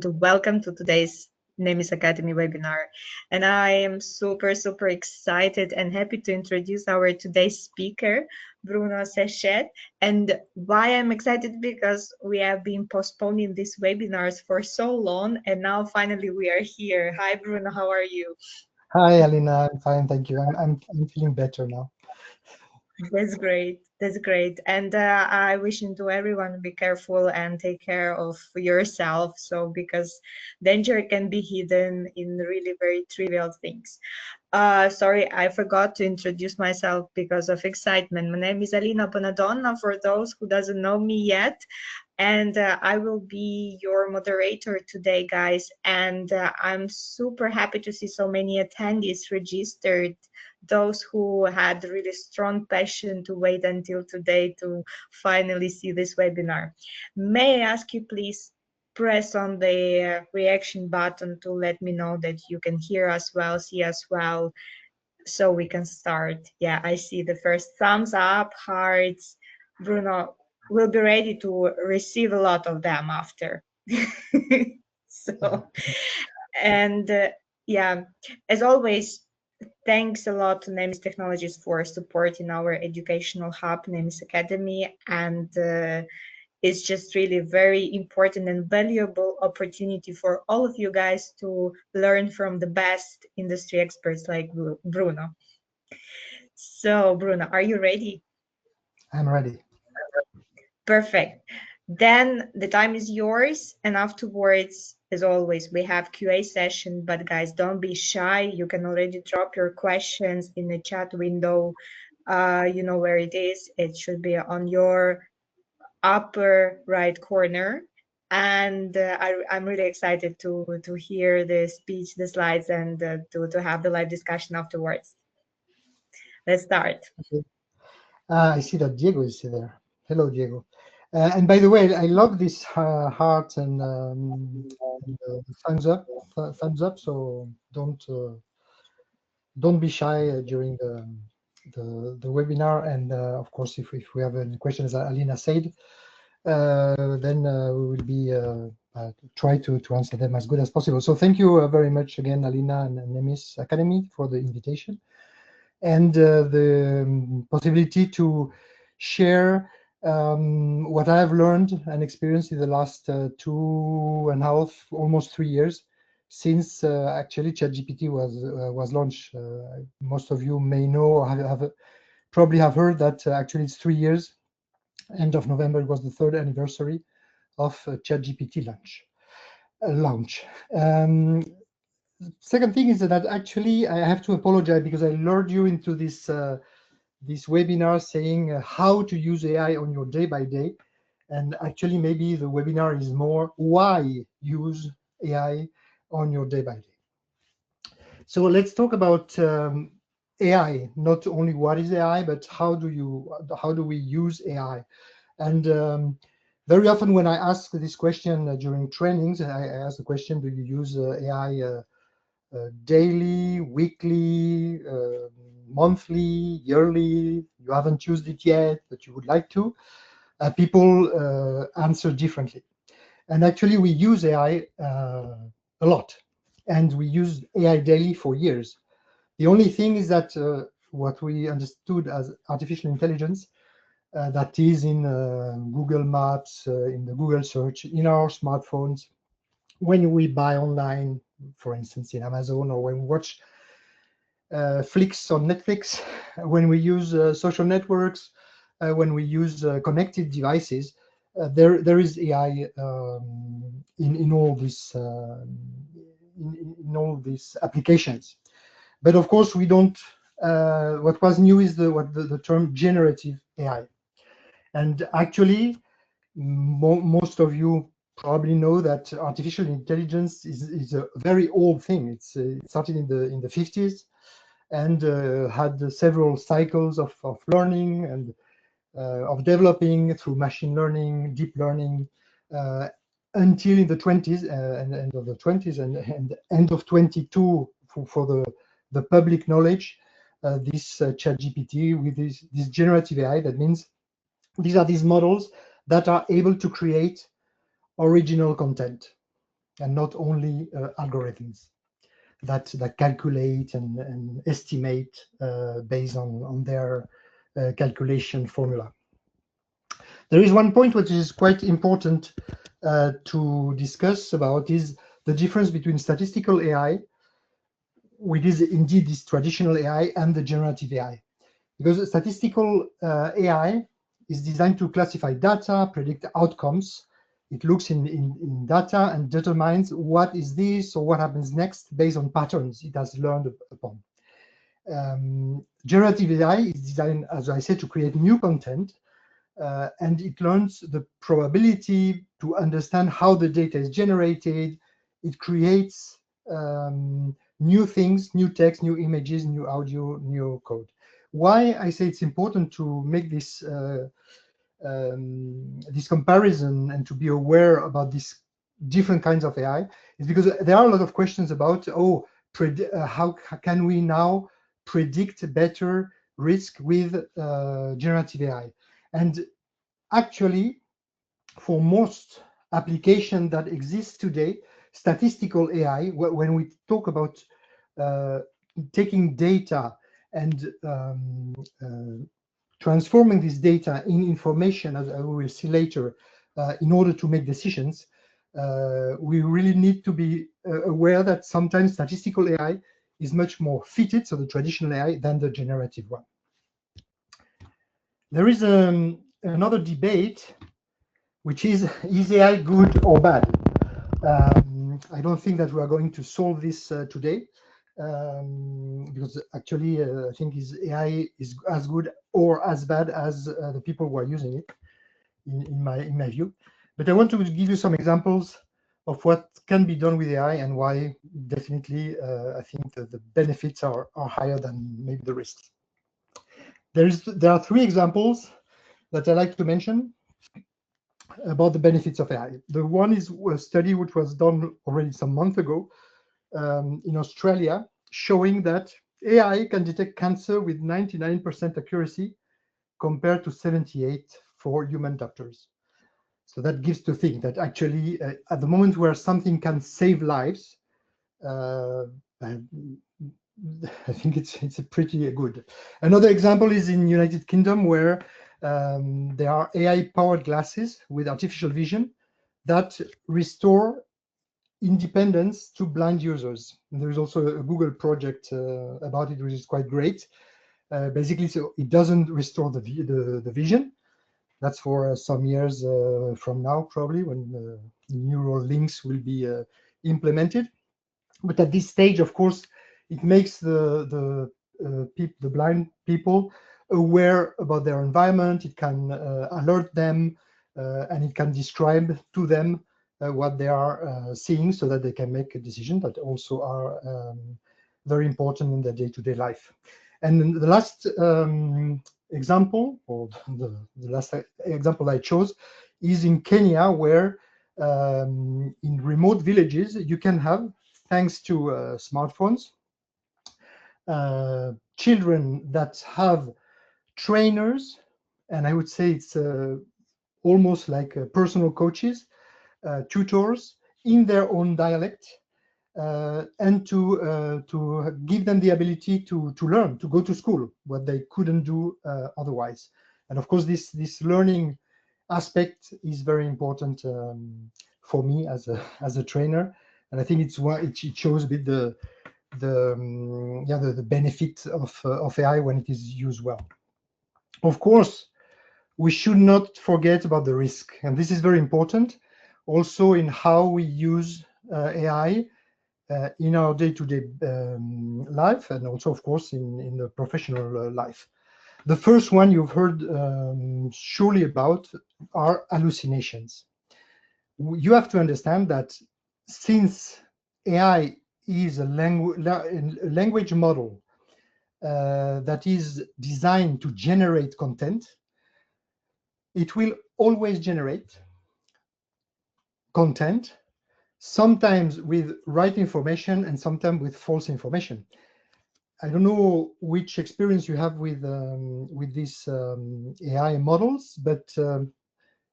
Welcome to today's IFS Academy webinar. And I am super excited and happy to introduce our today's speaker, Bruno Séchet. And why I'm excited, because we have been postponing these webinars for so long, and now finally we are here. Hi, Bruno, how are you? Hi, Alina. I'm fine, thank you. I'm feeling better now. That's great. That's great. And I wish to everyone be careful and take care of yourself. So because danger can be hidden in really very trivial things. Sorry, I forgot to introduce myself because of excitement. My name is Alina Bonadonna, for those who doesn't know me yet. And I will be your moderator today, guys. And I'm super happy to see so many attendees registered, those who had really strong passion to wait until today to finally see this webinar. May I ask you, please, press on the reaction button to let me know that you can hear us well, see us well, so we can start. Yeah, I see the first thumbs up, hearts. Bruno will be ready to receive a lot of them after. So, and yeah, as always, thanks a lot to NEMIS Technologies for supporting our educational hub, NEMIS Academy, and it's just really very important and valuable opportunity for all of you guys to learn from the best industry experts like Bruno. So, Bruno, are you ready? I'm ready. Perfect. Then the time is yours, and afterwards, as always, we have QA session, but guys, don't be shy. You can already drop your questions in the chat window. You know where it is. It should be on your upper right corner. And I'm really excited to hear the speech, the slides, and to have the live discussion afterwards. Let's start. Okay. I see that Diego is there. Hello, Diego. And by the way, I love this heart and thumbs up. Thumbs up. So don't be shy during the webinar. And of course, if we have any questions, as Alina said, then we will be try to answer them as good as possible. So thank you very much again, Alina and NEMIS Academy, for the invitation and the possibility to share what I have learned and experienced in the last 2.5, almost 3 years since actually ChatGPT was launched. Most of you may know or probably have heard that actually it's 3 years. End of November, it was the 3rd anniversary of ChatGPT launch. Second thing is that actually I have to apologize because I lured you into this this webinar saying how to use AI on your day by day, and actually maybe the webinar is more why use AI on your day by day. So let's talk about AI. Not only what is AI, but how do we use AI? And very often when I ask this question during trainings, I ask the question: do you use AI? Daily, weekly, monthly, yearly, you haven't used it yet, but you would like to, people answer differently. And actually, we use AI a lot, and we use AI daily for years. The only thing is that what we understood as artificial intelligence, that is in Google Maps, in the Google search, in our smartphones, when we buy online, for instance, in Amazon, or when we watch flicks on Netflix, when we use social networks, when we use connected devices, there is AI in all these in all these applications. But of course, we don't. What was new is the term generative AI, and actually, most of you probably know that artificial intelligence is a very old thing. It started in the 50s and had several cycles of learning and of developing through machine learning, deep learning, until in the 20s and end of the 20s and end of 22 for the public knowledge. This ChatGPT with this generative AI, that means these are these models that are able to create original content. and not only algorithms that calculate and estimate based on their calculation formula. There is one point which is quite important to discuss about is the difference between statistical AI, which is indeed this traditional AI, and the generative AI. Because statistical AI is designed to classify data, predict outcomes. It looks in data and determines what is this or what happens next based on patterns it has learned upon. Generative AI is designed, as I said, to create new content, and it learns the probability to understand how the data is generated. It creates new things, new text, new images, new audio, new code. Why I say it's important to make this this comparison and to be aware about these different kinds of AI is because there are a lot of questions about, how can we now predict better risk with generative AI? And actually, for most applications that exist today, statistical AI, when we talk about taking data and transforming this data in information, as we will see later, in order to make decisions, we really need to be aware that sometimes statistical AI is much more fitted, so the traditional AI, than the generative one. There is another debate, which is AI good or bad? I don't think that we are going to solve this today, because actually I think AI is as good or as bad as the people who are using it, in my view. But I want to give you some examples of what can be done with AI and why definitely I think that the benefits are higher than maybe the risks. There are three examples that I like to mention about the benefits of AI. The one is a study which was done already some months ago in Australia, showing that AI can detect cancer with 99% accuracy compared to 78% for human doctors. So that gives to think that actually at the moment where something can save lives, I think it's a pretty good. Another example is in United Kingdom, where there are AI-powered glasses with artificial vision that restore independence to blind users. And there is also a Google project about it, which is quite great. Basically, so it doesn't restore the vision. That's for some years from now, probably, when neural links will be implemented. But at this stage, of course, it makes the blind people aware about their environment. It can alert them, and it can describe to them what they are seeing, so that they can make a decision that also are very important in their day-to-day life. And the last example, or the last example I chose, is in Kenya, where in remote villages you can have, thanks to smartphones, children that have trainers, and I would say it's almost like personal coaches, tutors in their own dialect, and to give them the ability to learn, to go to school, what they couldn't do otherwise. And of course, this learning aspect is very important for me as a trainer, and I think it shows a bit the benefit of AI when it is used well. Of course, we should not forget about the risk, and this is very important also in how we use AI in our day-to-day life, and also, of course, in the professional life. The first one you've heard surely about are hallucinations. You have to understand that since AI is a language model that is designed to generate content, it will always generate content, sometimes with right information and sometimes with false information. I don't know which experience you have with these AI models, but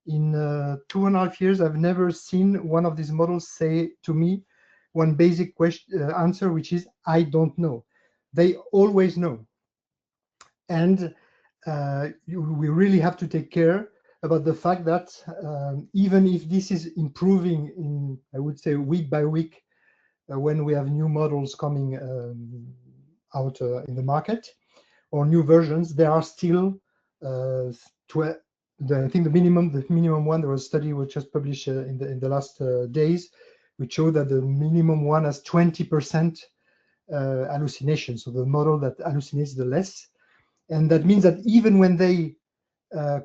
in 2.5 years, I've never seen one of these models say to me one basic question answer, which is I don't know. They always know. And we really have to take care about the fact that even if this is improving in, I would say, week by week, when we have new models coming out in the market or new versions, there are still I think the minimum one. There was a study which was published in the last days, which showed that the minimum one has 20% hallucination. So the model that hallucinates the less. And that means that even when they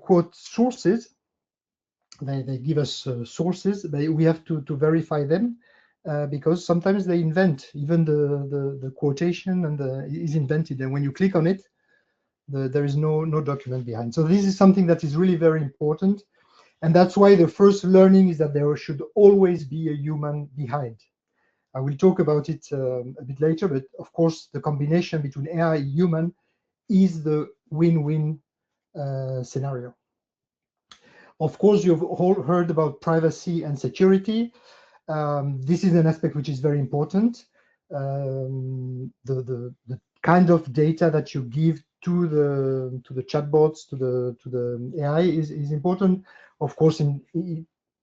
quote sources, they give us sources, we have to verify them because sometimes they invent, even the quotation and is invented. And when you click on it, there is no document behind. So this is something that is really very important. And that's why the first learning is that there should always be a human behind. I will talk about it a bit later, but of course, the combination between AI and human is the win-win scenario. Of course, you've all heard about privacy and security. This is an aspect which is very important. The kind of data that you give to the chatbots, to the AI is important. Of course,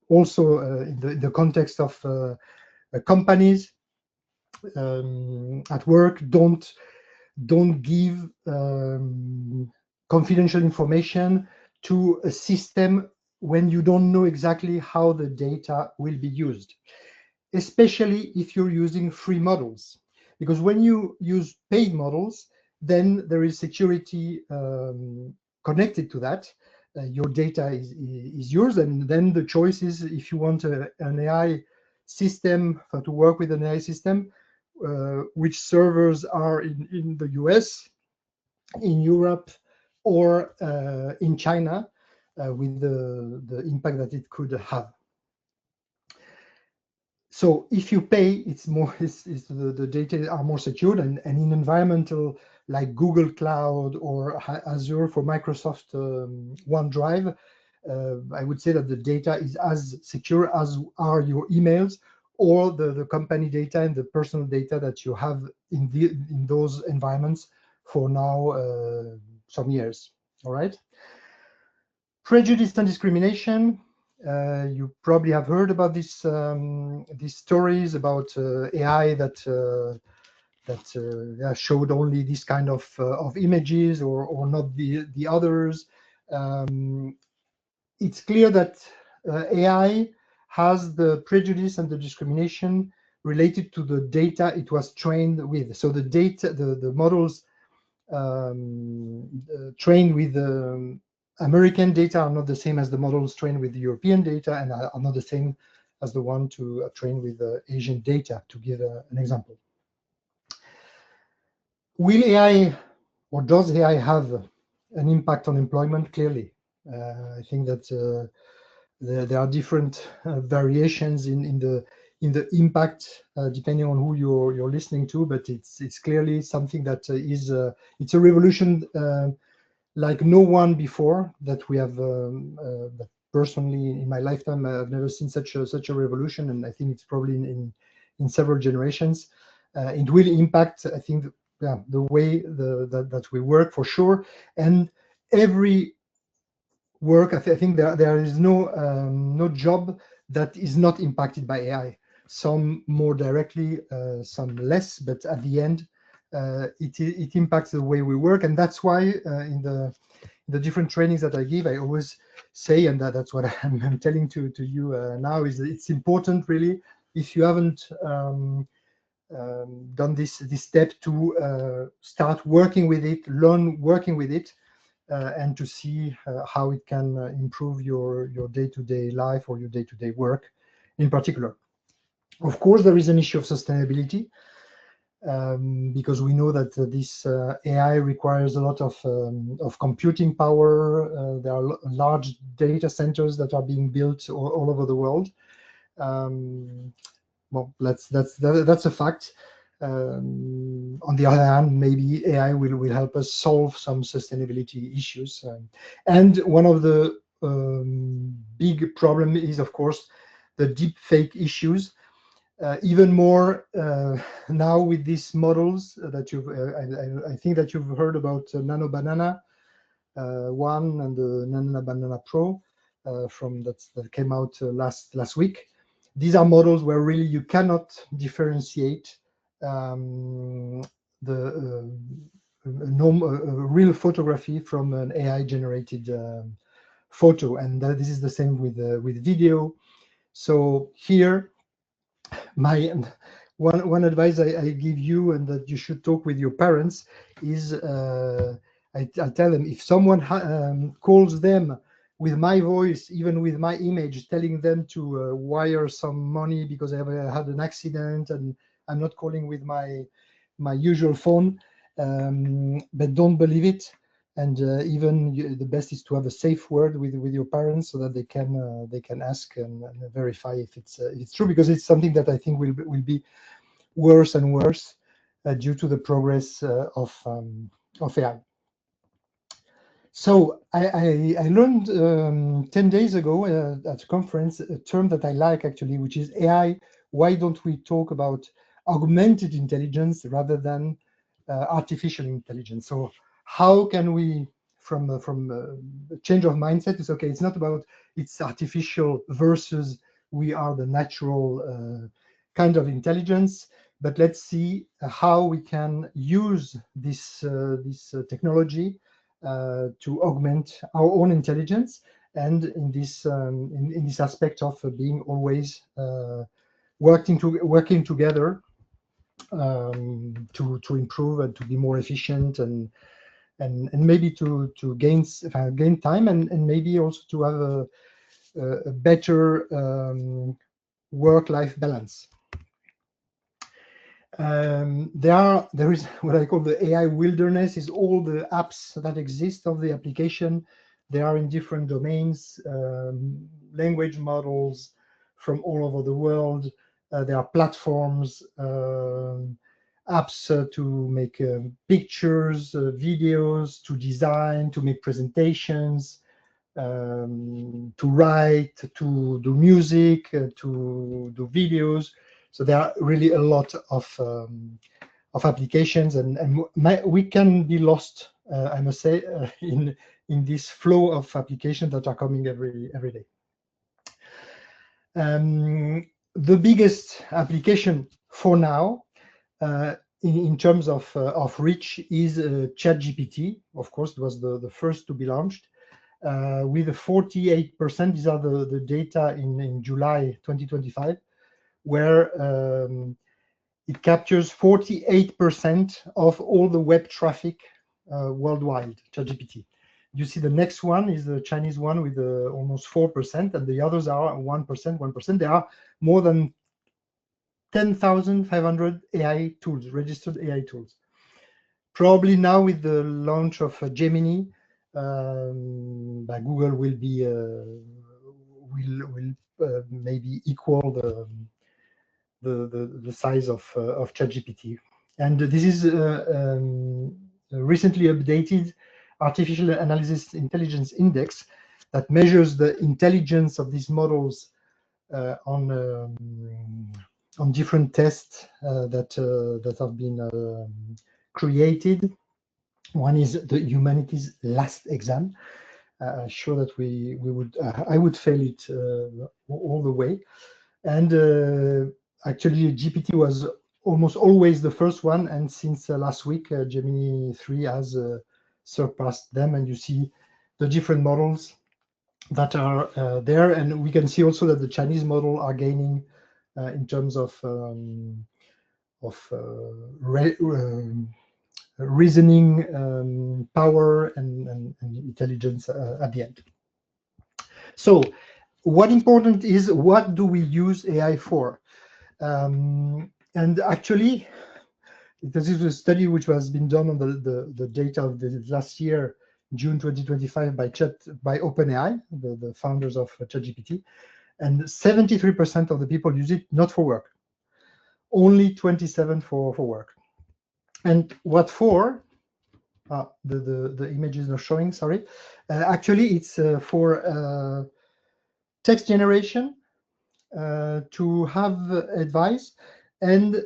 also in the context of companies at work, don't give confidential information to a system when you don't know exactly how the data will be used, especially if you're using free models. Because when you use paid models, then there is security connected to that. Your data is yours, and then the choice is if you want an AI system to work with an AI system, which servers are in the US, in Europe, or in China, with the impact that it could have. So if you pay, it's more, the data are more secured, and in environmental like Google Cloud or Azure for Microsoft OneDrive, I would say that the data is as secure as are your emails or the company data and the personal data that you have in those environments for now some years. All right. Prejudice and discrimination. You probably have heard about these stories about AI that showed only this kind of images or not the others. It's clear that AI has the prejudice and the discrimination related to the data it was trained with. So the data, the models trained with American data are not the same as the models trained with the European data, and are not the same as the one to train with Asian data, to give an example. Will AI, or does AI have an impact on employment? Clearly. I think that there are different variations in the impact depending on who you're listening to, but it's clearly something that is it's a revolution like no one before that we have. That personally, in my lifetime, I've never seen such a revolution, and I think it's probably in several generations. It will impact, I think, the way that we work for sure, and every work. I think there is no job that is not impacted by AI. Some more directly, some less, but at the end, it impacts the way we work, and that's why in the different trainings that I give, I always say, and that's what I'm telling to you now, is that it's important, really, if you haven't done this step, to start working with it, learn working with it, and to see how it can improve your day-to-day life or your day-to-day work in particular. Of course, there is an issue of sustainability, because we know that this AI requires a lot of computing power. There are large data centers that are being built all over the world. Well, that's a fact. On the other hand, maybe AI will help us solve some sustainability issues. And one of the big problem is, of course, the deep fake issues. Even more now with these models that I think that you've heard about Nano Banana 1 and the Nano Banana Pro that came out last week. These are models where really you cannot differentiate the real photography from an AI generated photo, and this is the same with video. So here, my one advice I give you, and that you should talk with your parents, is I tell them, if someone calls them with my voice, even with my image, telling them to wire some money because I have had an accident and I'm not calling with my usual phone, but don't believe it. And the best is to have a safe word with your parents, so that they can ask and verify if it's true, because it's something that I think will be worse and worse due to the progress of AI. So I learned 10 days ago at a conference a term that I like, actually, which is AI. Why don't we talk about augmented intelligence rather than artificial intelligence? So how can we, from a change of mindset, it's okay, it's not about it's artificial versus we are the natural kind of intelligence, but let's see how we can use this technology to augment our own intelligence, and in this aspect of being always working together to improve and to be more efficient, and maybe to gain time, and maybe also to have a better work-life balance. There is what I call the AI wilderness, is all the apps that exist of the application. They are in different domains, language models from all over the world. There are platforms, apps to make pictures, videos, to design, to make presentations, to write, to do music, to do videos. So there are really a lot of applications, and we can be lost, I must say, in this flow of applications that are coming every day. The biggest application for now, in terms of reach, is ChatGPT. Of course, it was the first to be launched. With 48%, these are the data in July 2025, where it captures 48% of all the web traffic worldwide, ChatGPT. You see the next one is the Chinese one with almost 4%, and the others are 1%. There are more than 10,500 AI tools, registered AI tools. Probably now with the launch of Gemini, by Google will be will maybe equal the size of ChatGPT. And this is recently updated Artificial Analysis Intelligence Index that measures the intelligence of these models on different tests that have been created. One is the humanities last exam. Sure that we would I would fail it all the way, and actually GPT was almost always the first one, and since last week Gemini 3 has surpassed them, and you see the different models that are there, and we can see also that the Chinese model are gaining in terms of reasoning power and intelligence at the end. So what important is, what do we use AI for? And actually, this is a study which has been done on the data of the last year, June 2025, by OpenAI, the founders of ChatGPT, and 73% of the people use it not for work, only 27% for work. And what for? The image is not showing, sorry. Actually, it's for text generation, to have advice, and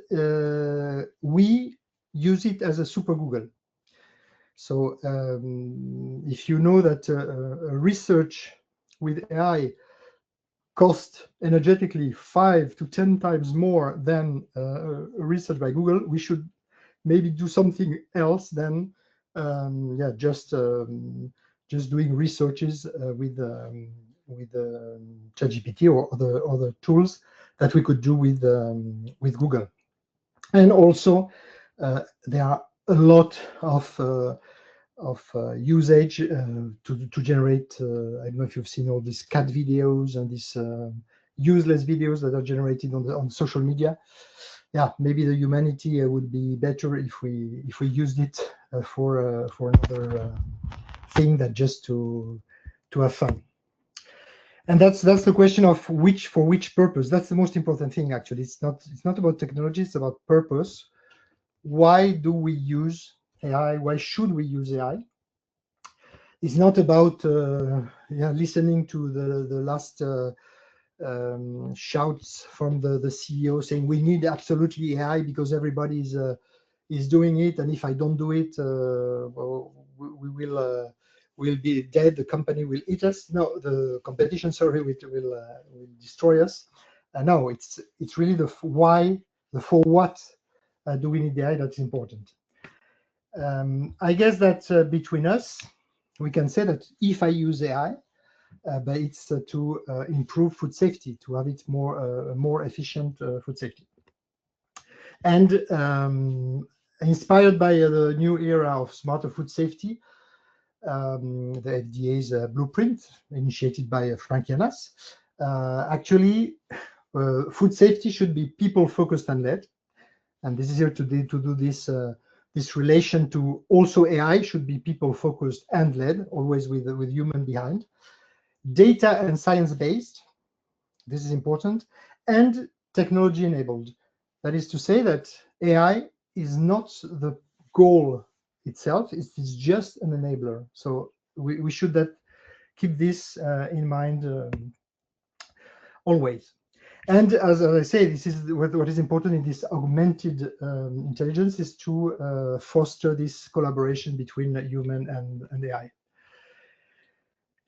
we use it as a super Google. So if you know that research with AI cost energetically 5 to 10 times more than research by Google, we should maybe do something else than just doing researches with ChatGPT or other tools that we could do with Google. And also there are a lot of usage to generate. I don't know if you've seen all these cat videos and these useless videos that are generated on social media. Yeah, maybe the humanity would be better if we used it for another thing than just to have fun. And that's the question of for which purpose. That's the most important thing, actually. It's not about technology, it's about purpose. Why do we use AI? Why should we use AI? It's not about listening to the last shouts from the CEO saying we need absolutely AI because everybody is doing it, and if I don't do it, well, we will be dead. The company will eat us. No, the competition, sorry, will destroy us. No, it's really the why, the for what do we need AI that's important. I guess that between us, we can say that if I use AI, but it's to improve food safety, to have it more efficient food safety. And inspired by the new era of smarter food safety, the FDA's blueprint, initiated by Frank Yanas, actually, food safety should be people-focused and led. And this is here to do this relation to also AI should be people-focused and led, always with human behind. Data and science-based, this is important, and technology-enabled. That is to say that AI is not the goal itself, it's just an enabler. So we should keep this in mind always. And as I say, this is what is important in this augmented intelligence is to foster this collaboration between human and AI.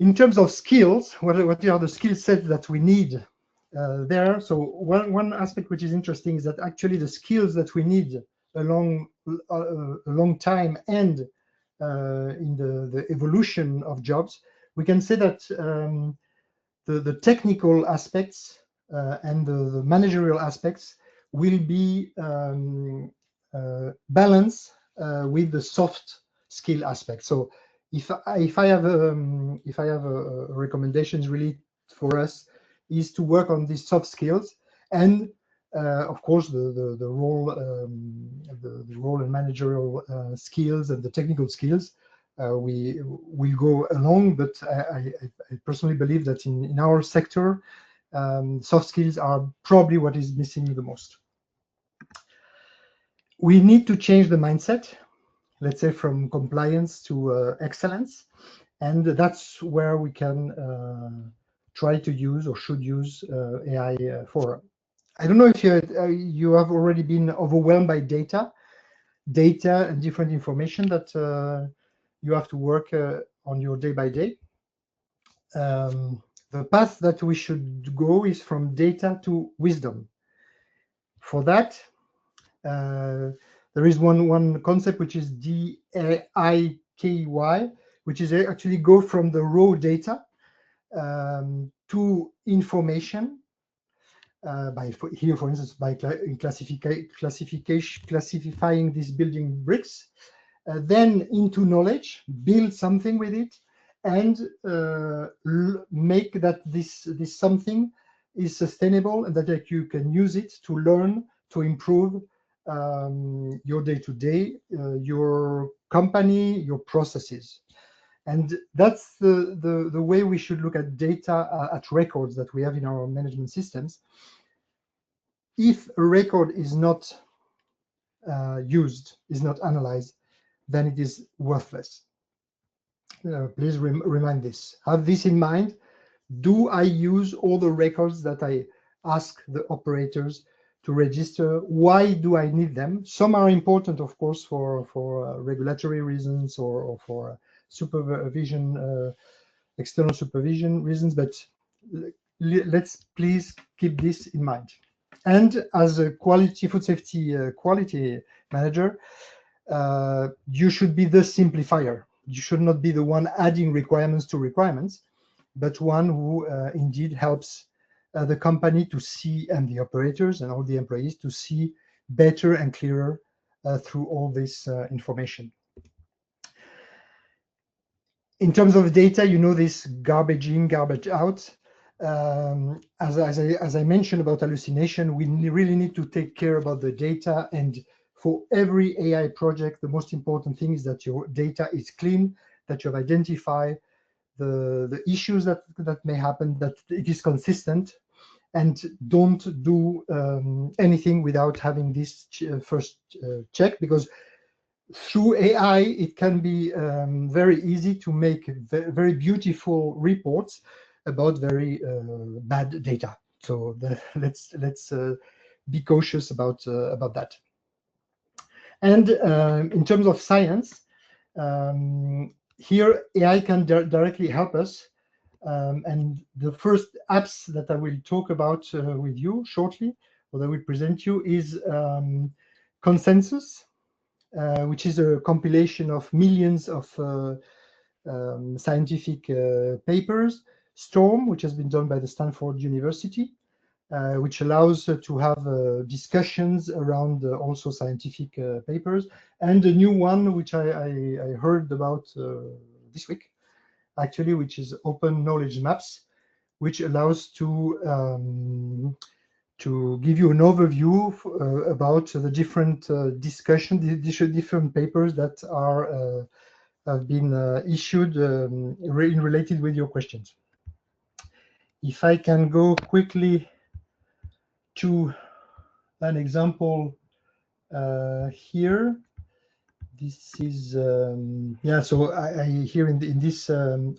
In terms of skills, what are the skill sets that we need there? So one aspect which is interesting is that actually the skills that we need a long time and in the evolution of jobs, we can say that the technical aspects and the managerial aspects will be balanced with the soft skill aspect. So if I have a recommendations really for us is to work on these soft skills, and of course the role and managerial skills and the technical skills we will go along. But I personally believe that in our sector, soft skills are probably what is missing the most. We need to change the mindset, let's say from compliance to excellence, and that's where we can try to use or should use AI for. I don't know if you have already been overwhelmed by data and different information that you have to work on your day by day. The path that we should go is from data to wisdom. For that, there is one concept which is DAIKY, which is actually go from the raw data to information. Here, for instance, by classifying these building bricks, then into knowledge, build something with it, and make that this something is sustainable and that you can use it to learn, to improve your day-to-day, your company, your processes. And that's the way we should look at data, at records that we have in our management systems. If a record is not used, is not analyzed, then it is worthless. Please remind this. Have this in mind. Do I use all the records that I ask the operators to register? Why do I need them? Some are important, of course, for regulatory reasons or for supervision, external supervision reasons, but let's please keep this in mind. And as a food safety quality manager, you should be the simplifier. You should not be the one adding requirements to requirements, but one who indeed helps the company to see, and the operators and all the employees to see better and clearer through all this information. In terms of data, you know this garbage in, garbage out. As I mentioned about hallucination, we really need to take care about the data. And for every AI project, the most important thing is that your data is clean, that you have identified the issues that may happen, that it is consistent, and don't do anything without having this first check, because through AI, it can be very easy to make very beautiful reports about very bad data. So let's be cautious about that. And in terms of science, here AI can directly help us. And the first apps that I will talk about with you shortly, or that I will present you, is Consensus, which is a compilation of millions of scientific papers. Storm, which has been done by the Stanford University, which allows to have discussions around also scientific papers. And a new one, which I heard about this week, actually, which is Open Knowledge Maps, which allows to give you an overview about the different discussions, the different papers that are have been issued related with your questions. If I can go quickly to an example here. This is yeah. So I here in this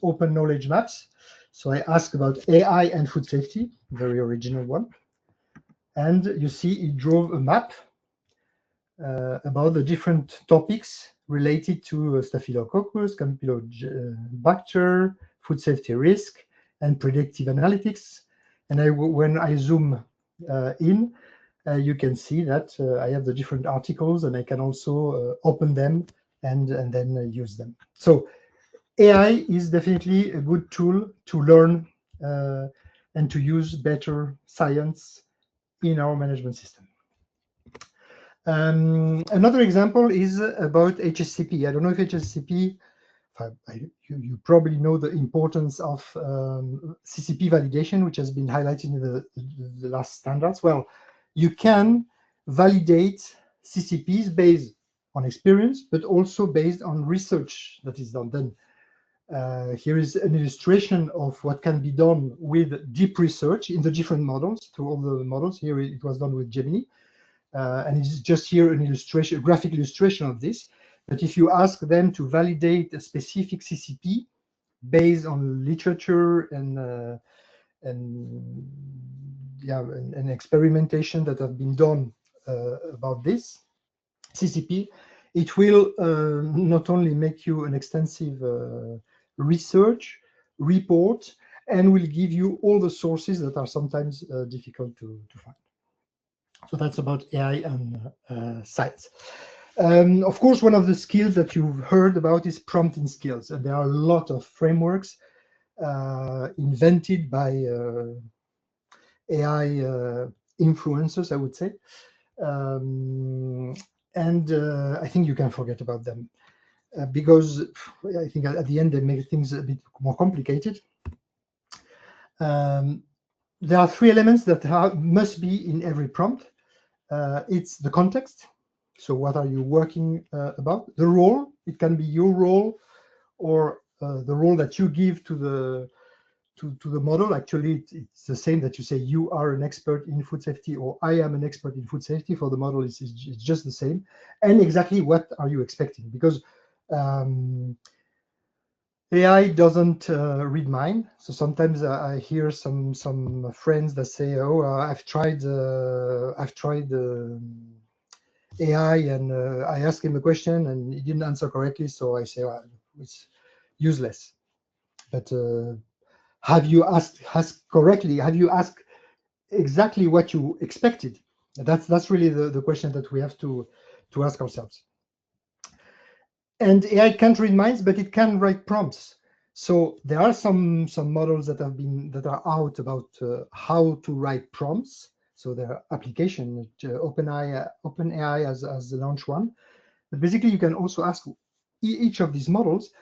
Open Knowledge Maps. So I asked about AI and food safety, very original one. And you see it drove a map about the different topics related to Staphylococcus, Campylobacter, food safety risk, and predictive analytics. And when I zoom in, you can see that I have the different articles, and I can also open them and then use them. So AI is definitely a good tool to learn and to use better science in our management system. Another example is about HSCP. I don't know if HSCP, you probably know the importance of CCP validation, which has been highlighted in the last standards. Well, you can validate CCPs based on experience, but also based on research that is done. Here is an illustration of what can be done with deep research in the different models, through all the models. Here it was done with Gemini. And it's just here an illustration, a graphic illustration of this. But if you ask them to validate a specific CCP based on literature and experimentation that have been done about this CCP, it will not only make you an extensive research report, and will give you all the sources that are sometimes difficult to find. So that's about AI and science. Of course, one of the skills that you've heard about is prompting skills, and there are a lot of frameworks invented by AI influencers, I would say. I think you can forget about them because I think at the end they make things a bit more complicated. There are three elements that must be in every prompt. It's the context. So what are you working about? The role, it can be your role or the role that you give to the model. Actually, it's the same that you say you are an expert in food safety, or I am an expert in food safety. For the model, it's just the same. And exactly what are you expecting? Because AI doesn't read mine, so sometimes I hear some friends that say, "Oh, I've tried AI, and I asked him a question and he didn't answer correctly, so I say, well, it's useless." But have you asked correctly? Have you asked exactly what you expected? That's really the question that we have to ask ourselves. And AI can't read minds, but it can write prompts. So there are some models that are out about how to write prompts. So there are applications. OpenAI as the launch one. But basically, you can also ask each of these models,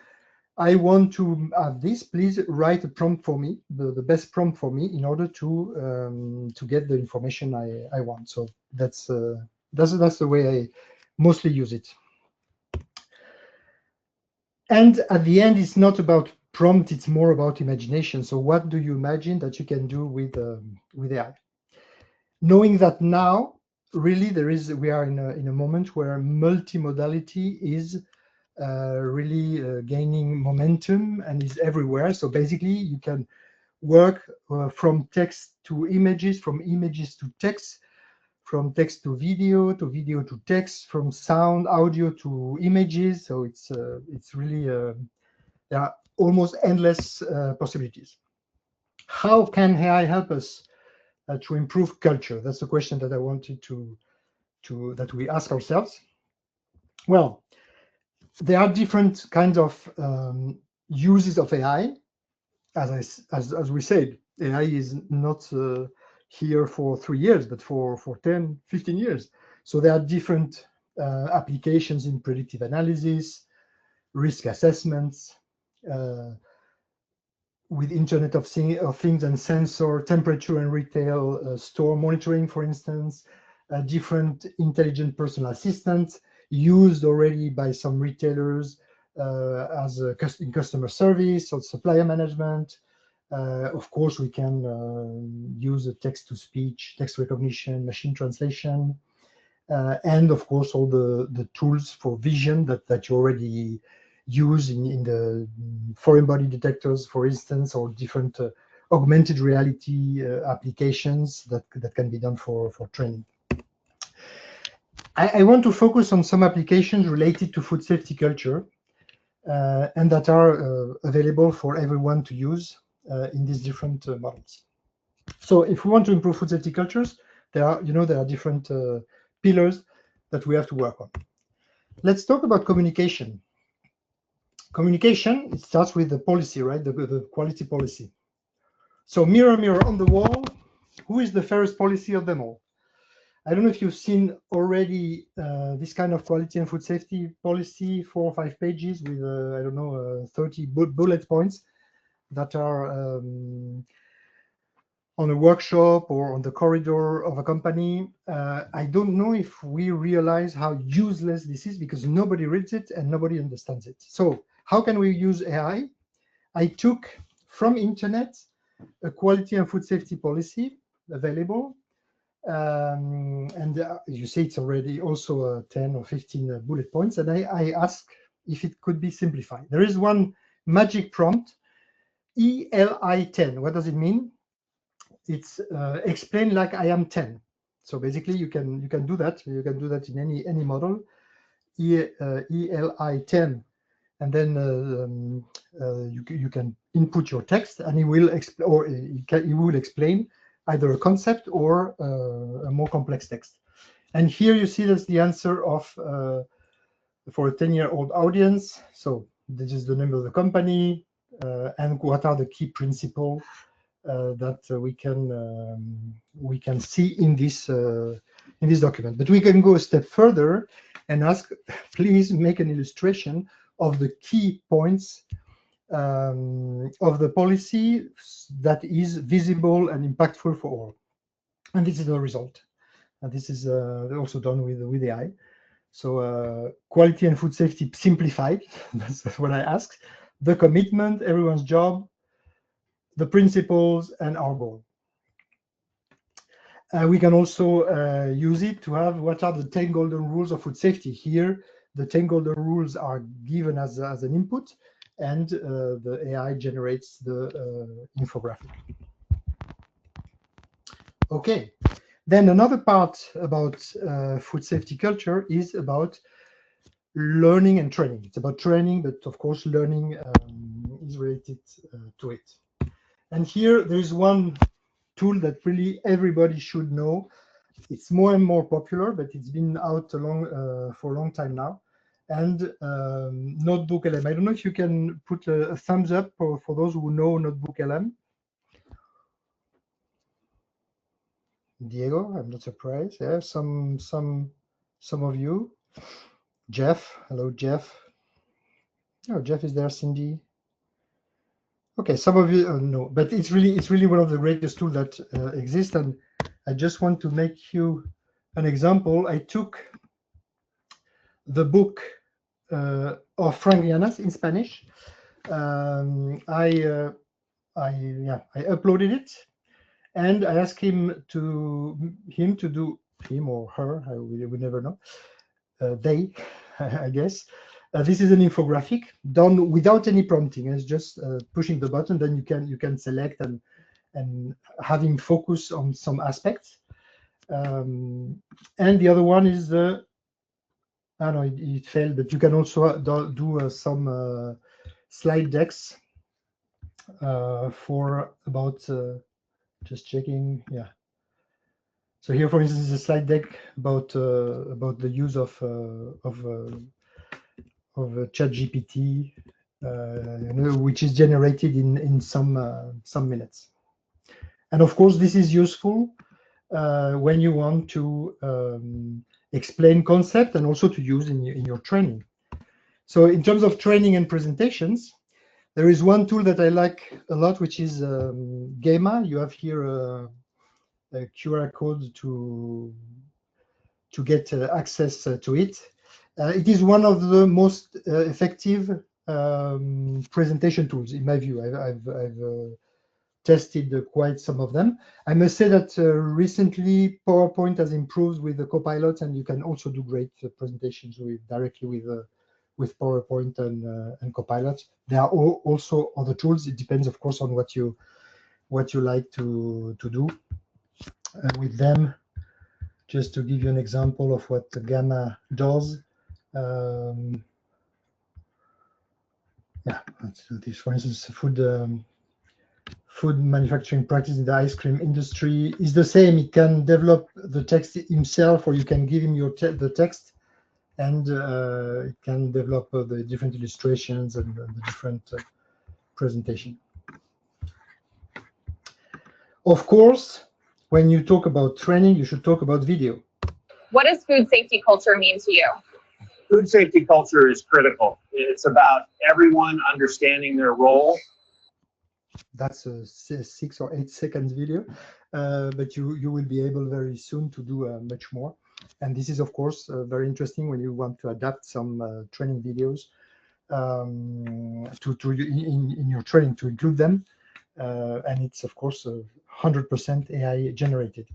I want to have this. Please write a prompt for me, the best prompt for me, in order to get the information I want. So that's the way I mostly use it. And at the end, it's not about prompt; it's more about imagination. So what do you imagine that you can do with AI? Knowing that now, really, we are in a moment where multimodality is really gaining momentum and is everywhere. So basically, you can work from text to images, from images to text, from text to video to text, from sound, audio to images. So it's really there are almost endless possibilities. How can AI help us to improve culture? That's the question that I wanted that we ask ourselves. Well, there are different kinds of uses of AI. As we said, AI is not here for 3 years, but for 10, 15 years. So there are different applications in predictive analysis, risk assessments, with Internet of Things and sensor, temperature and retail, store monitoring, for instance, different intelligent personal assistants used already by some retailers in customer service or supplier management. Of course, we can use text-to-speech, text recognition, machine translation, and of course, all the tools for vision that you already use in the foreign body detectors, for instance, or different augmented reality applications that can be done for training. I want to focus on some applications related to food safety culture and that are available for everyone to use in these different models. So if we want to improve food safety cultures, there are different pillars that we have to work on. Let's talk about communication. Communication, it starts with the policy, right? The quality policy. So mirror, mirror on the wall, who is the fairest policy of them all? I don't know if you've seen already this kind of quality and food safety policy, 4 or 5 pages with, 30 bullet points that are on a workshop or on the corridor of a company. I don't know if we realize how useless this is because nobody reads it and nobody understands it. So how can we use AI? I took from internet a quality and food safety policy available. And you see it's already also 10 or 15 bullet points. And I asked if it could be simplified. There is one magic prompt, ELI10. What does it mean? It's explain like I am 10. So basically you can do that. You can do that in any model, ELI10. And then you can input your text, and it will explain either a concept or a more complex text. And here you see that's the answer of for a 10-year-old audience. So this is the name of the company and what are the key principles that we can see in this document. But we can go a step further and ask, please make an illustration of the key points of the policy that is visible and impactful for all. And this is the result. And this is also done with AI. So quality and food safety simplified. That's what I asked. The commitment, everyone's job, the principles, and our goal. We can also use it to have what are the 10 golden rules of food safety. Here, the stakeholder rules are given as an input, and the AI generates the infographic. Okay, then another part about food safety culture is about learning and training. It's about training, but of course learning is related to it. And here there is one tool that really everybody should know. It's more and more popular, but it's been out for a long time now. And Notebook LM. I don't know if you can put a thumbs up for those who know Notebook LM. Diego, I'm not surprised. Yeah, some of you. Jeff, hello Jeff. Oh, Jeff is there. Cindy. Okay, some of you know, but it's really one of the greatest tools that exist. And I just want to make you an example. I took the book of Frank Llanas in Spanish. I uploaded it, and I asked him to do, him or her, we never know, they, I guess. This is an infographic done without any prompting. It's just pushing the button. Then you can select and have him focus on some aspects. And the other one is the, I know it failed, but you can also do some slide decks for about just checking. Yeah. So here, for instance, is a slide deck about the use of ChatGPT, which is generated in some minutes. And of course, this is useful when you want to explain concept and also to use in your training. So in terms of training and presentations, there is one tool that I like a lot, which is Gamma. You have here a QR code to get access to it. It is one of the most effective presentation tools, in my view. I've tested quite some of them. I must say that recently PowerPoint has improved with the Copilot, and you can also do great presentations directly with PowerPoint and Copilot. There are also other tools. It depends, of course, on what you like to do with them. Just to give you an example of what Gamma does. Yeah, let's do this. For instance, food manufacturing practice in the ice cream industry is the same. It can develop the text himself, or you can give him the text, and it can develop the different illustrations and the different presentation. Of course, when you talk about training, you should talk about video. What does food safety culture mean to you? Food safety culture is critical. It's about everyone understanding their role. That's a 6 or 8 seconds video, but you will be able very soon to do much more. And this is, of course, very interesting when you want to adapt some training videos in your training, to include them. And it's, of course, 100% AI generated.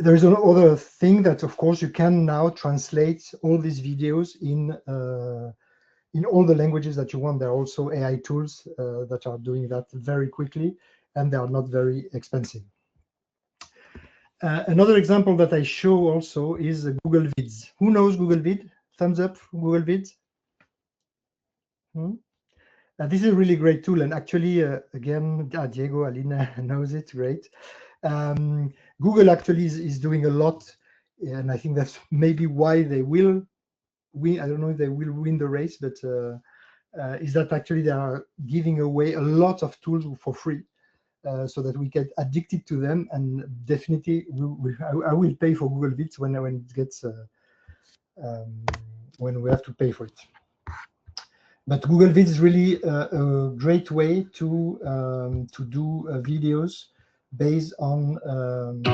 There is another thing that, of course, you can now translate all these videos in all the languages that you want. There are also AI tools that are doing that very quickly, and they are not very expensive. Another example that I show also is Google Vids. Who knows Google Vid? Thumbs up for Google Vids. This is a really great tool, and actually, again, Diego, Alina knows it, great. Google actually is doing a lot, and I think that's maybe why they will win. I don't know if they will win the race, but is that actually they are giving away a lot of tools for free, so that we get addicted to them. And definitely, I will pay for Google Vids when it gets when we have to pay for it. But Google Vids is really a great way to do videos based on.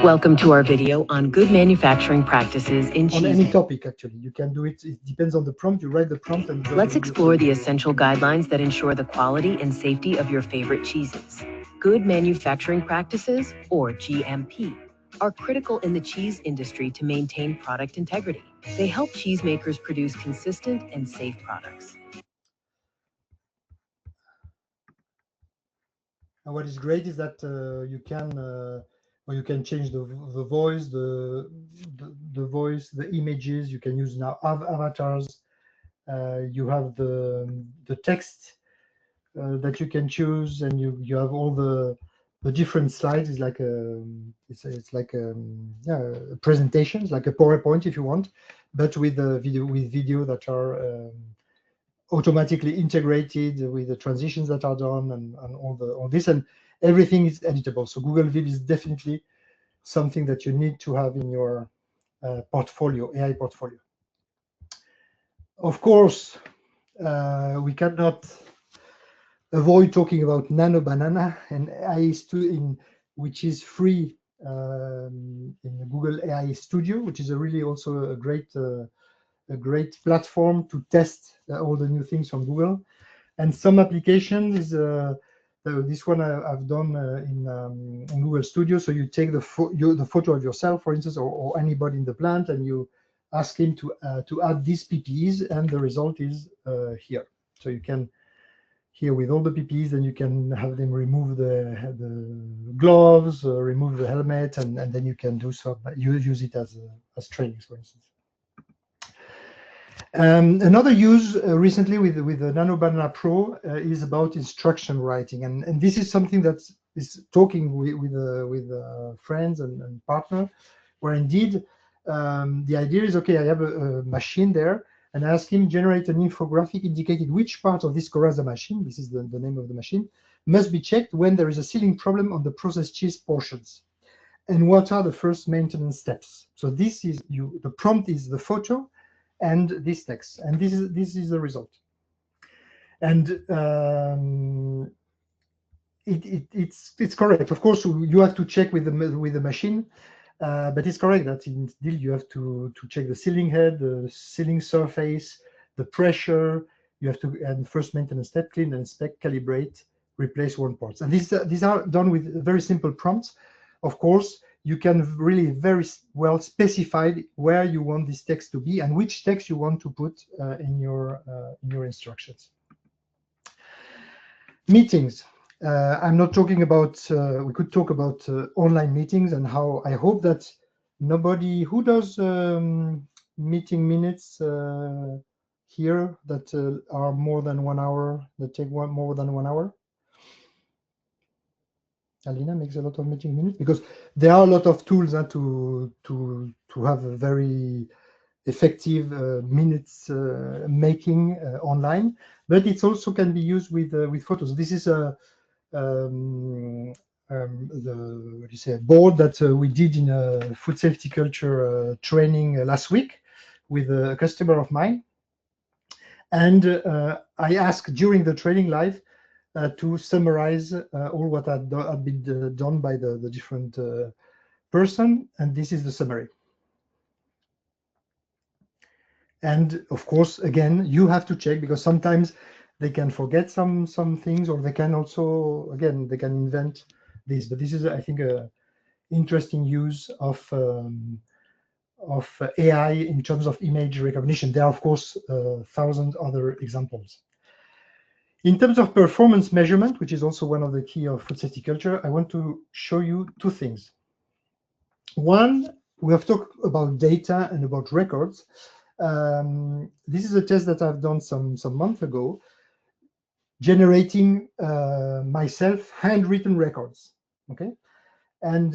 Welcome to our video on good manufacturing practices in cheese. On any topic, actually, you can do it. It depends on the prompt. You write the prompt, and let's explore the essential guidelines that ensure the quality and safety of your favorite cheeses. Good manufacturing practices, or GMP. are critical in the cheese industry to maintain product integrity. They help cheesemakers produce consistent and safe products. And what is great is that you can change the voice, the voice, the images. You can use now avatars. You have the text that you can choose, and you have all the different slides. It's like a presentation, it's like a PowerPoint if you want, but with video that are automatically integrated with the transitions that are done and all this, and everything is editable. So Google Viv is definitely something that you need to have in your portfolio, AI portfolio. Of course, we cannot avoid talking about Nano Banana and AI which is free in Google AI Studio, which is really also a great platform to test all the new things from Google. And some applications, this one I've done in Google Studio. So you take the photo of yourself, for instance, or anybody in the plant, and you ask him to add these PPEs, and the result is here. So you can, here with all the PPEs, and you can have them remove the gloves, remove the helmet, and then you can do some, use it as trainings, for instance. Another use recently with the Nano Banana Pro is about instruction writing, and this is something that is talking with friends and partner, where indeed the idea is, okay, I have a machine there, and I ask him generate an infographic indicating which part of this Corazza machine, this is the name of the machine, must be checked when there is a sealing problem on the processed cheese portions, and what are the first maintenance steps. So this is the prompt is the photo and this text, and this is the result. And it's correct. Of course, you have to check with the machine, but it's correct that indeed you have to check the sealing head, the sealing surface, the pressure. You have to, and first maintenance step, clean and inspect, calibrate, replace worn parts. And these are done with very simple prompts. Of course, you can really very well specify where you want this text to be and which text you want to put in your instructions. Meetings. I'm not talking about, we could talk about online meetings and how I hope that nobody who does meeting minutes here that are more than 1 hour, that take more than 1 hour. Alina makes a lot of meeting minutes because there are a lot of tools to have a very effective minutes making online, but it also can be used with photos. This is a board that we did in a food safety culture training last week with a customer of mine, and I asked during the training live to summarize all what had been done by the different person, and this is the summary. And of course, again, you have to check because sometimes they can forget some things, or they can also, again, they can invent this. But this is, I think, a interesting use of AI in terms of image recognition. There are, of course, 1,000 other examples. In terms of performance measurement, which is also one of the key of food safety culture, I want to show you two things. One, we have talked about data and about records. This is a test that I've done some months ago, generating myself handwritten records. Okay, and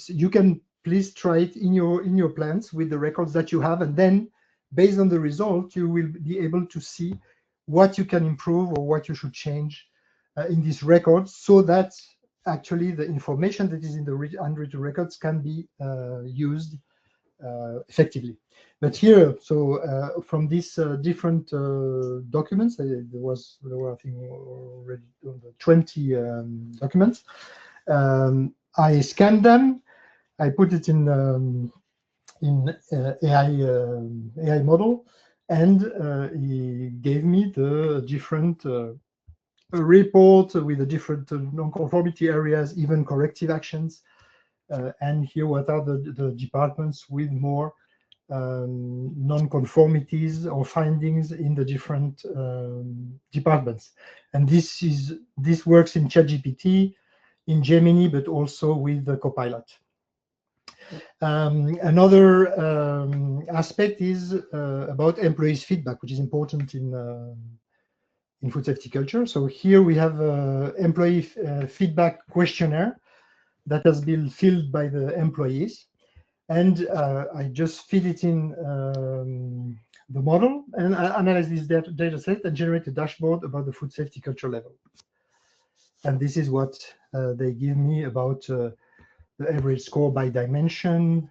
you can please try it in your plants with the records that you have, and then based on the result, you will be able to see what you can improve or what you should change in these records, so that actually the information that is in the handwritten records can be used effectively. But here, so from these different documents, there were I think already 20 documents. I scanned them, I put it in AI model, and he gave me the different report with the different non-conformity areas, even corrective actions, and here what are the departments with more non-conformities or findings in the different departments. And this works in ChatGPT, in Gemini, but also with the Copilot. Another aspect is about employees' feedback, which is important in food safety culture. So here we have an employee feedback questionnaire that has been filled by the employees. And I just feed it in the model and I analyze this data set and generate a dashboard about the food safety culture level. And this is what they give me about the average score by dimension,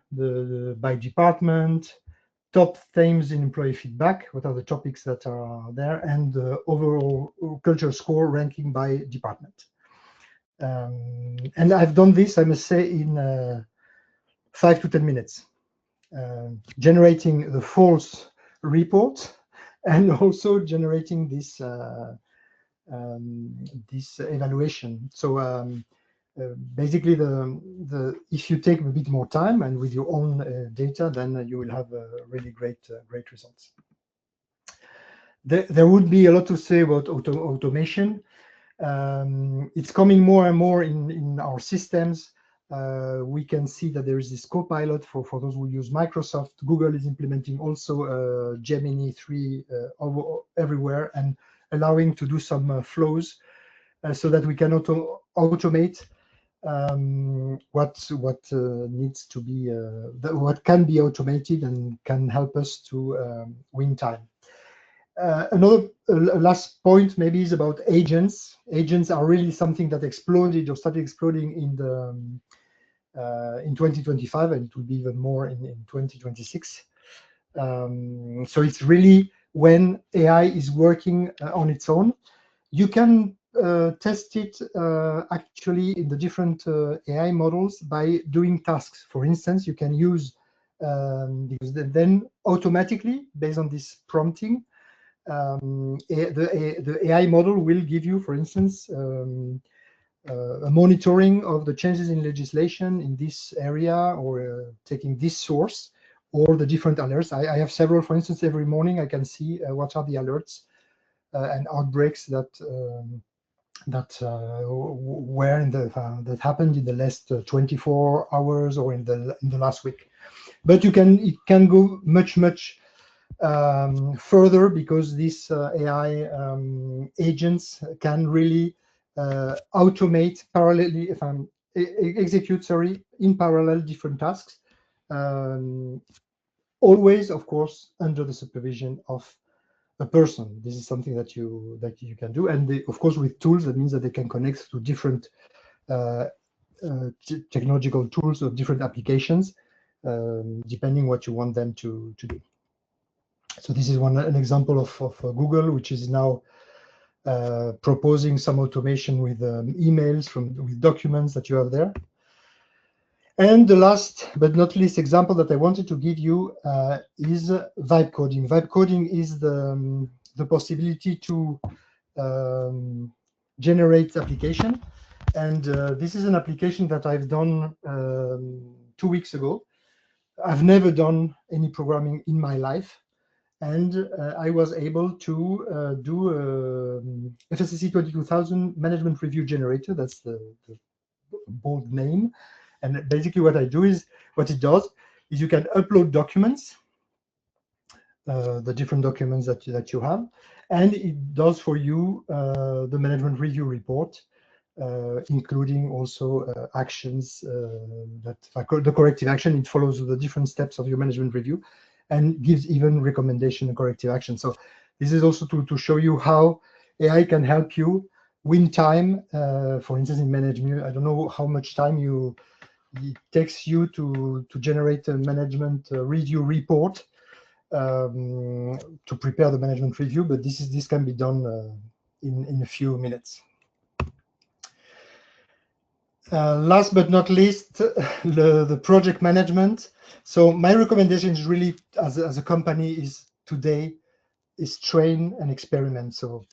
by department, top themes in employee feedback, what are the topics that are there, and the overall culture score ranking by department. And I've done this, I must say, in 5 to 10 minutes, generating the false report and also generating this this evaluation. So basically, if you take a bit more time and with your own data, then you will have really great results. There would be a lot to say about automation. It's coming more and more in our systems. We can see that there is this Copilot for those who use Microsoft. Google is implementing also Gemini 3 everywhere and allowing to do some flows so that we can automate what needs to be what can be automated and can help us to win time. Another last point maybe is about agents. Agents are really something that exploded or started exploding in 2025, and it will be even more in 2026. So it's really when AI is working on its own. You can test it actually in the different AI models by doing tasks. For instance, you can use because then automatically, based on this prompting, the AI model will give you, for instance, a monitoring of the changes in legislation in this area, or taking this source, or the different alerts. I have several, for instance, every morning I can see what are the alerts and outbreaks that were that happened in the last 24 hours or in the last week. But it can go much further, because these AI agents can really automate parallelly, execute in parallel different tasks, always, of course, under the supervision of a person. This is something that you can do, and of course with tools. That means that they can connect to different technological tools of different applications, depending what you want them to do. So this is an example of Google, which is now proposing some automation with emails with documents that you have there. And the last but not least example that I wanted to give you is vibe coding. Vibe coding is the possibility to generate application. And this is an application that I've done 2 weeks ago. I've never done any programming in my life. And I was able to do FSSC 22000 management review generator. That's the bold name. And basically what it does is you can upload documents, the different documents that you have, and it does for you the management review report, including also actions, the corrective action. It follows the different steps of your management review and gives even recommendation and corrective action. So this is also to show you how AI can help you win time. For instance, in management, I don't know how much time it takes you to generate a management review report to prepare the management review, but this can be done in a few minutes. Last but not least, the project management. So my recommendation is really, as a company, is train and experiment. So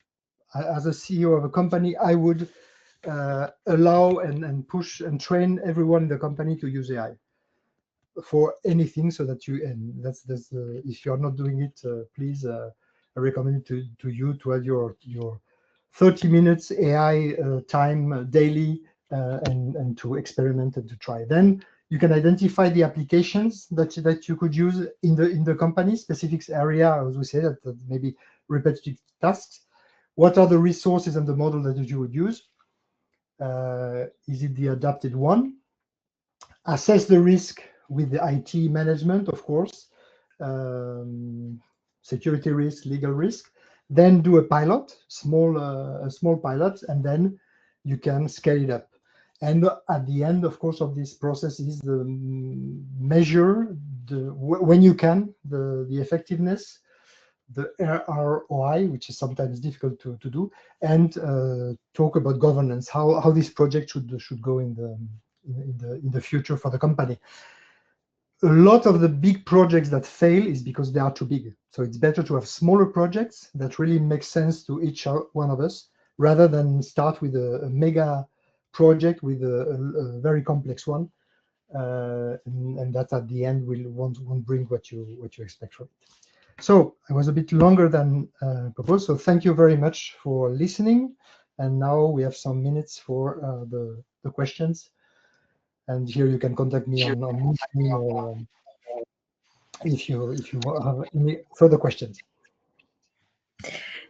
as a CEO of a company, I would allow and push and train everyone in the company to use AI for anything, so that you, and that's if you're not doing it, please, I recommend to you to have your 30 minutes AI time daily, and to experiment and to try. Then you can identify the applications that you could use in the company specific area, as we say, that maybe repetitive tasks. What are the resources and the model that you would use? Is it the adapted one? Assess the risk with the IT management, of course, security risk, legal risk. Then do a pilot, a small pilot, and then you can scale it up. And at the end, of course, of this process is the measure when you can the effectiveness, the ROI, which is sometimes difficult to do, and talk about governance, how this project should go in the future for the company. A lot of the big projects that fail is because they are too big. So it's better to have smaller projects that really make sense to each one of us, rather than start with a mega project with a very complex one, and that at the end won't bring what you expect from it. So I was a bit longer than proposed. So thank you very much for listening. And now we have some minutes for the questions. And here you can contact me on LinkedIn, or if you have any further questions.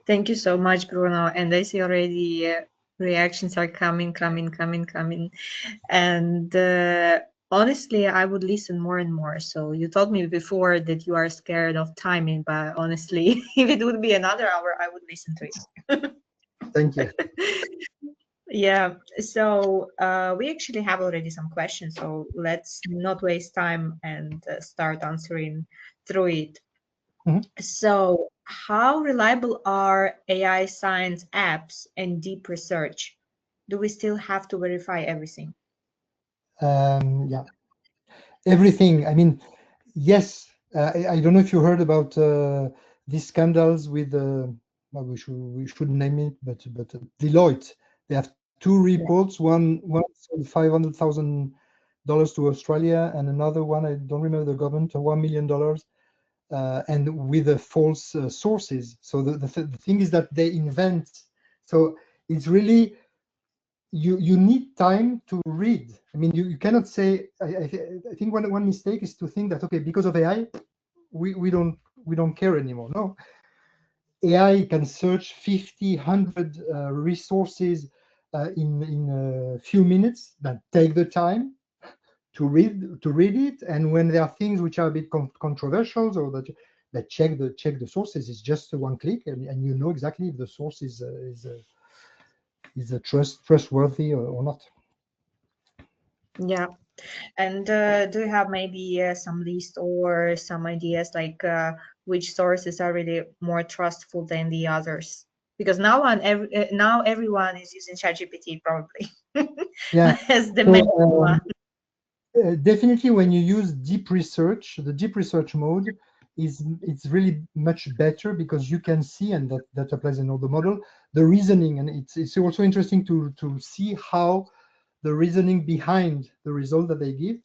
Thank you so much, Bruno. And I see already reactions are coming. And honestly, I would listen more and more. So you told me before that you are scared of timing, but honestly, if it would be another hour, I would listen to you. Thank you. Yeah, so we actually have already some questions, so let's not waste time and start answering through it. So how reliable are AI science apps and deep research? Do we still have to verify everything? Yeah, everything. I mean, yes. I don't know if you heard about these scandals with well, we should name it, but Deloitte. They have two reports. One sold $500,000 to Australia, and another one, I don't remember the government, $1 million, and with the false sources. So the thing is that they invent. So it's really, you need time to read. I mean, you cannot say. I think one mistake is to think that, okay, because of AI, we don't care anymore. No, AI can search 50, 100 resources in a few minutes. That take the time to read it, and when there are things which are a bit controversial, or that check the sources, is just one click, and you know exactly if the source is trustworthy or not. Yeah. And do you have maybe some list or some ideas, like which sources are really more trustful than the others? Because now everyone is using ChatGPT, probably. Yeah. As the main one. Definitely, when you use deep research, the deep research mode it's really much better, because you can see, and that applies in all the model, the reasoning, and it's also interesting to see how the reasoning behind the result that they give,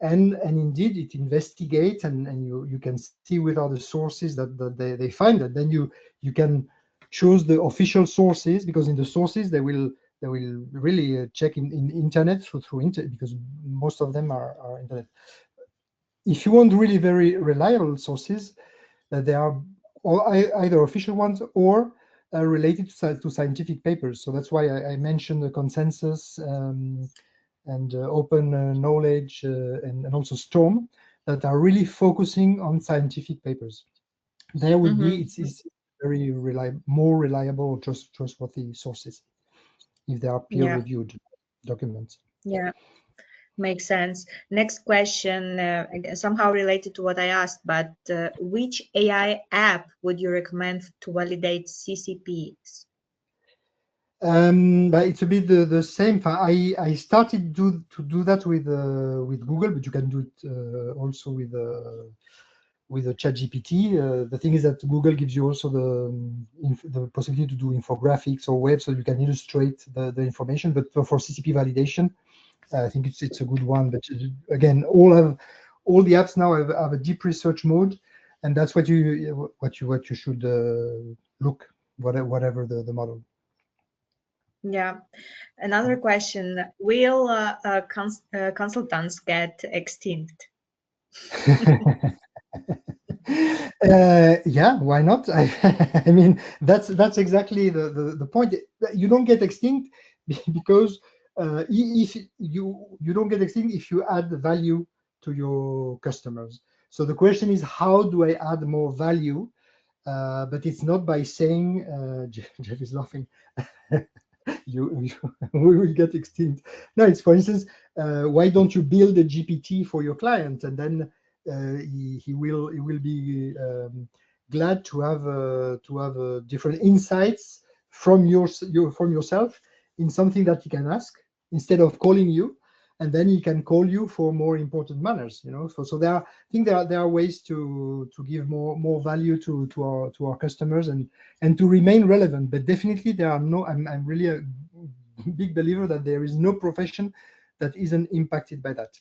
and indeed it investigates, and you can see with other sources that they find that. Then you can choose the official sources, because in the sources they will really check in internet through internet, because most of them are internet. If you want really very reliable sources, they are either official ones or related to scientific papers. So that's why I mentioned the consensus and open knowledge and also Storm, that are really focusing on scientific papers. There would be it's very more reliable, trustworthy sources if they are peer-reviewed documents. Yeah, makes sense. Next question, again, somehow related to what I asked, but which AI app would you recommend to validate CCPs? But it's a bit the same. I started to do that with Google, but you can do it also with with the ChatGPT. The thing is that Google gives you also the possibility to do infographics or web, so you can illustrate the information. But for CCP validation, I think it's a good one. But again, all the apps now have a deep research mode, and that's what you should look, whatever the model. Yeah. Another question: will consultants get extinct? Yeah, why not? I mean, that's exactly the point. You don't get extinct because if you don't get extinct if you add value to your customers. So the question is, how do I add more value? But it's not by saying, Jeff is laughing, we will get extinct. No, it's, for instance, why don't you build a GPT for your client, and then he will be glad to have different insights from yourself in something that he can ask instead of calling you, and then he can call you for more important matters. So I think there are ways to give more value to our customers and to remain relevant. But definitely there are no. I'm really a big believer that there is no profession that isn't impacted by that.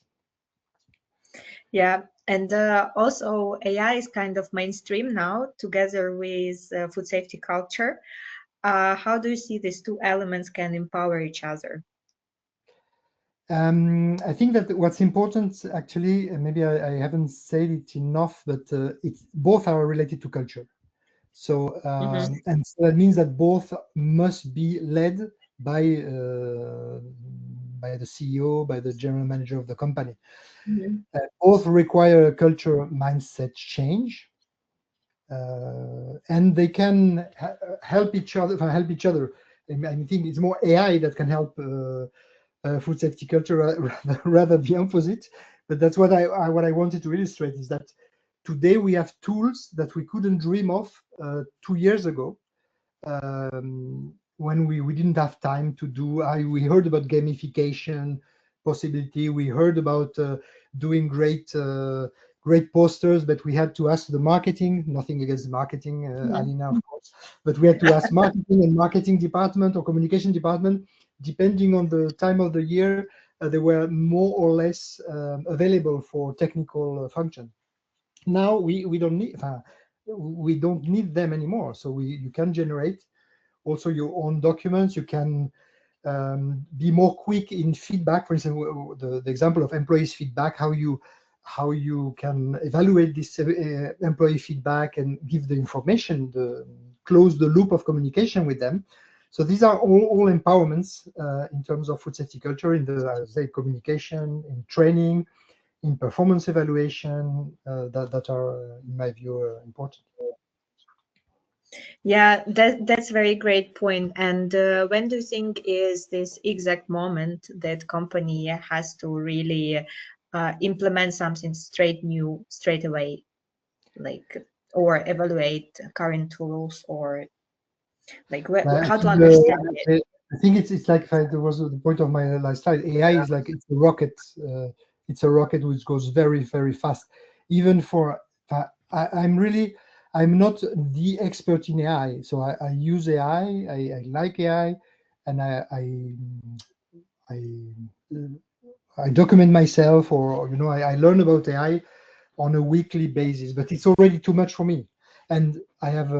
Yeah, and also AI is kind of mainstream now, together with food safety culture. How do you see these two elements can empower each other? I think that what's important, actually, and maybe I haven't said it enough, but it's both are related to culture. So and so that means that both must be led by the CEO, by the general manager of the company. Both require a culture mindset change, and they can help each other. I think it's more AI that can help food safety culture rather the opposite. But that's what I wanted to illustrate, is that today we have tools that we couldn't dream of 2 years ago, when we didn't have time to do. We heard about gamification possibility. We heard about doing great posters, but we had to ask the marketing. Nothing against marketing, Alina, of course, but we had to ask marketing and marketing department or communication department, depending on the time of the year. They were more or less available for technical function. Now we don't need them anymore. So you can generate also your own documents. You can be more quick in feedback. For instance, the example of employees' feedback, how you can evaluate this employee feedback and give the information, close the loop of communication with them. So these are all empowerments in terms of food safety culture, in the communication, in training, in performance evaluation, that are, in my view, important. Yeah, that's a very great point. And when do you think is this exact moment that company has to really implement something straight away, like, or evaluate current tools, or like how to understand it? I think it's like, there was the point of my last slide. AI is like, it's a rocket. It's a rocket which goes very, very fast. Even for I'm not the expert in AI, so I use AI. I like AI, and I document myself, or I learn about AI on a weekly basis. But it's already too much for me. And I have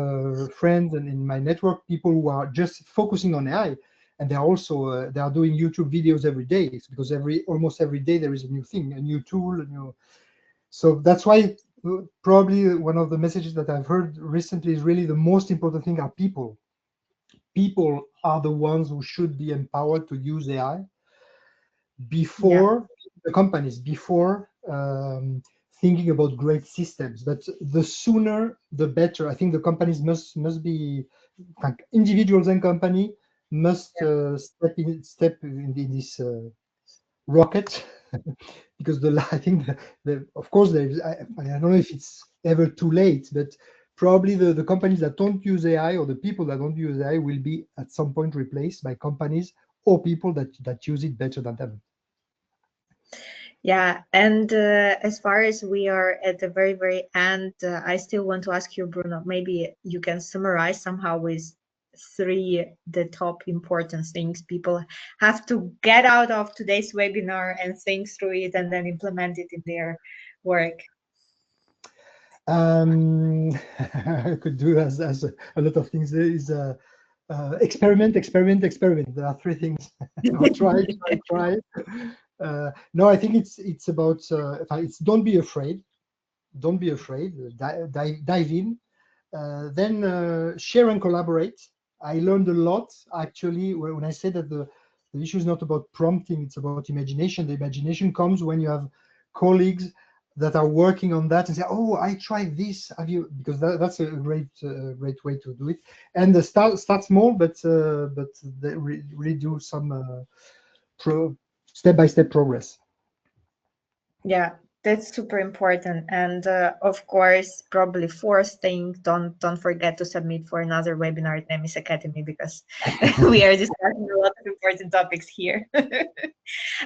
friends and in my network people who are just focusing on AI, and they are doing YouTube videos every day. It's because almost every day there is a new thing, a new tool, So that's why probably one of the messages that I've heard recently is really the most important thing are people. People are the ones who should be empowered to use AI before the companies, before thinking about great systems. But the sooner the better. I think the companies must be, like, individuals and company must step in this rocket, because I think of course I don't know if it's ever too late, but probably the companies that don't use AI, or the people that don't use AI, will be at some point replaced by companies or people that use it better than them. Yeah, and as far as we are at the very, very end, I still want to ask you, Bruno, maybe you can summarize somehow with the top important things people have to get out of today's webinar and think through it and then implement it in their work. I could do as a lot of things. There is experiment, experiment, experiment. There are three things. Try. No, I think it's about it's don't be afraid. Don't be afraid. Dive in. Then share and collaborate. I learned a lot actually when I say that the issue is not about prompting, it's about imagination. The imagination comes when you have colleagues that are working on that and say, "Oh, I tried this. Have you?" Because that's a great way to do it. And start small, but really do some step-by-step progress. Yeah, that's super important. And of course, probably fourth thing, don't forget to submit for another webinar at IFS Academy, because we are discussing a lot of important topics here.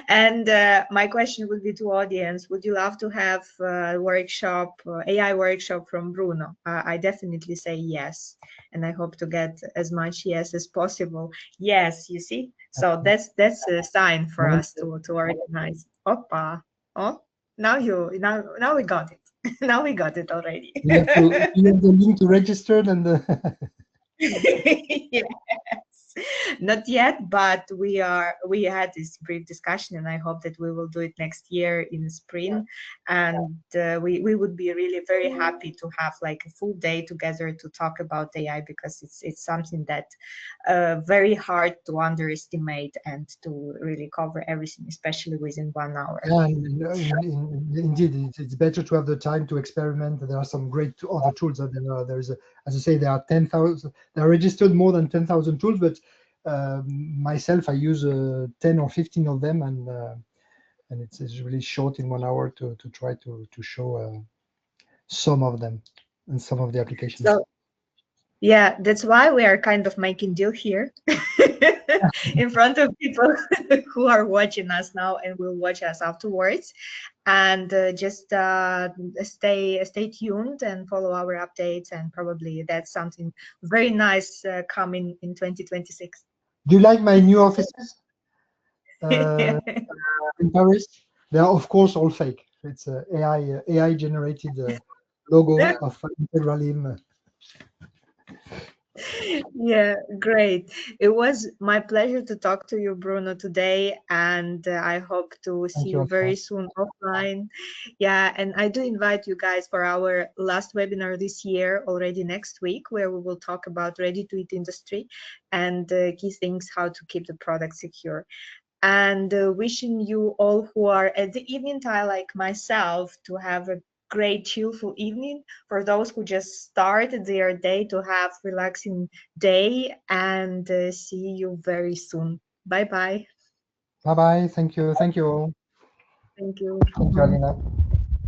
And my question would be to audience, would you love to have a workshop, AI workshop from Bruno? I definitely say yes. And I hope to get as much yes as possible. Yes, you see? So that's a sign for us to organize. Oppa. Oh, now we got it. Now we got it already. You have the link to register and Yes, not yet, but we had this brief discussion, and I hope that we will do it next year in spring. And we would be really very happy to have like a full day together to talk about AI, because it's something that very hard to underestimate and to really cover everything, especially within 1 hour. Yeah, indeed, it's better to have the time to experiment. There are some great other tools that there's as I say, there are 10,000. There are registered more than 10,000 tools, but myself, I use 10 or 15 of them, and it's really short in 1 hour to try to show some of them and some of the applications. So, yeah, that's why we are kind of making deal here in front of people who are watching us now and will watch us afterwards. And just stay tuned and follow our updates, and probably that's something very nice coming in 2026. Do you like my new offices in Paris? They are of course all fake. It's AI generated logo of INTEGRALIM. Yeah, great. It was my pleasure to talk to you, Bruno, today, and I hope to see you very soon offline. Yeah, and I do invite you guys for our last webinar this year, already next week, where we will talk about ready-to-eat industry and key things, how to keep the product secure. And wishing you all who are at the evening time, like myself, to have a great chillful evening. For those who just started their day, to have relaxing day, and see you very soon. Bye bye. Bye bye. Thank you all. Thank you. Thank you, Alina.